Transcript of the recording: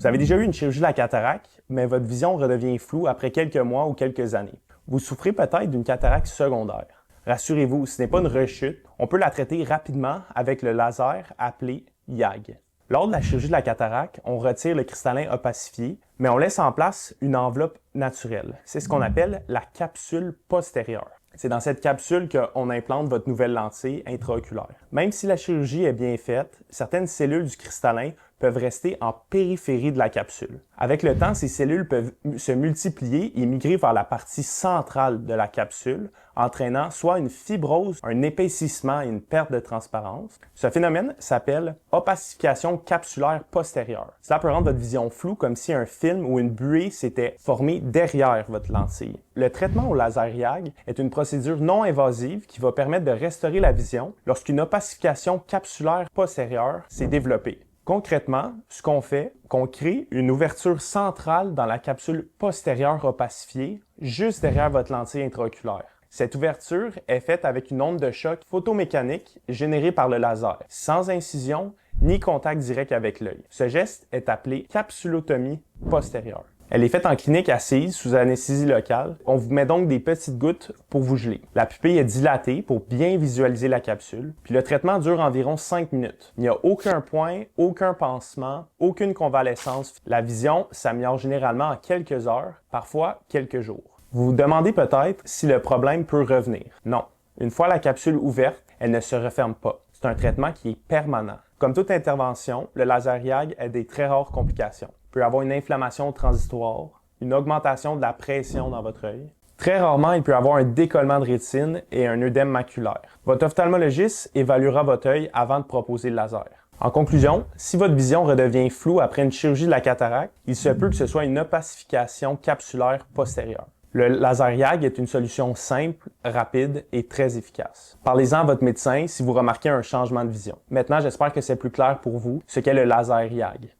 Vous avez déjà eu une chirurgie de la cataracte, mais votre vision redevient floue après quelques mois ou quelques années. Vous souffrez peut-être d'une cataracte secondaire. Rassurez-vous, ce n'est pas une rechute. On peut la traiter rapidement avec le laser appelé YAG. Lors de la chirurgie de la cataracte, on retire le cristallin opacifié, mais on laisse en place une enveloppe naturelle. C'est ce qu'on appelle la capsule postérieure. C'est dans cette capsule qu'on implante votre nouvelle lentille intraoculaire. Même si la chirurgie est bien faite, certaines cellules du cristallin peuvent rester en périphérie de la capsule. Avec le temps, ces cellules peuvent se multiplier et migrer vers la partie centrale de la capsule, entraînant soit une fibrose, un épaississement et une perte de transparence. Ce phénomène s'appelle opacification capsulaire postérieure. Cela peut rendre votre vision floue comme si un film ou une buée s'était formée derrière votre lentille. Le traitement au laser YAG est une procédure non invasive qui va permettre de restaurer la vision lorsqu'une opacification capsulaire postérieure s'est développée. Concrètement, ce qu'on fait, qu'on crée une ouverture centrale dans la capsule postérieure opacifiée, juste derrière votre lentille intraoculaire. Cette ouverture est faite avec une onde de choc photomécanique générée par le laser, sans incision ni contact direct avec l'œil. Ce geste est appelé capsulotomie postérieure. Elle est faite en clinique assise sous anesthésie locale. On vous met donc des petites gouttes pour vous geler. La pupille est dilatée pour bien visualiser la capsule. Puis le traitement dure environ 5 minutes. Il n'y a aucun point, aucun pansement, aucune convalescence. La vision s'améliore généralement en quelques heures, parfois quelques jours. Vous vous demandez peut-être si le problème peut revenir. Non. Une fois la capsule ouverte, elle ne se referme pas. C'est un traitement qui est permanent. Comme toute intervention, le laser YAG a des très rares complications. Il peut y avoir une inflammation transitoire, une augmentation de la pression dans votre œil. Très rarement, il peut y avoir un décollement de rétine et un œdème maculaire. Votre ophtalmologiste évaluera votre œil avant de proposer le laser. En conclusion, si votre vision redevient floue après une chirurgie de la cataracte, il se peut que ce soit une opacification capsulaire postérieure. Le laser YAG est une solution simple, rapide et très efficace. Parlez-en à votre médecin si vous remarquez un changement de vision. Maintenant, j'espère que c'est plus clair pour vous ce qu'est le laser YAG.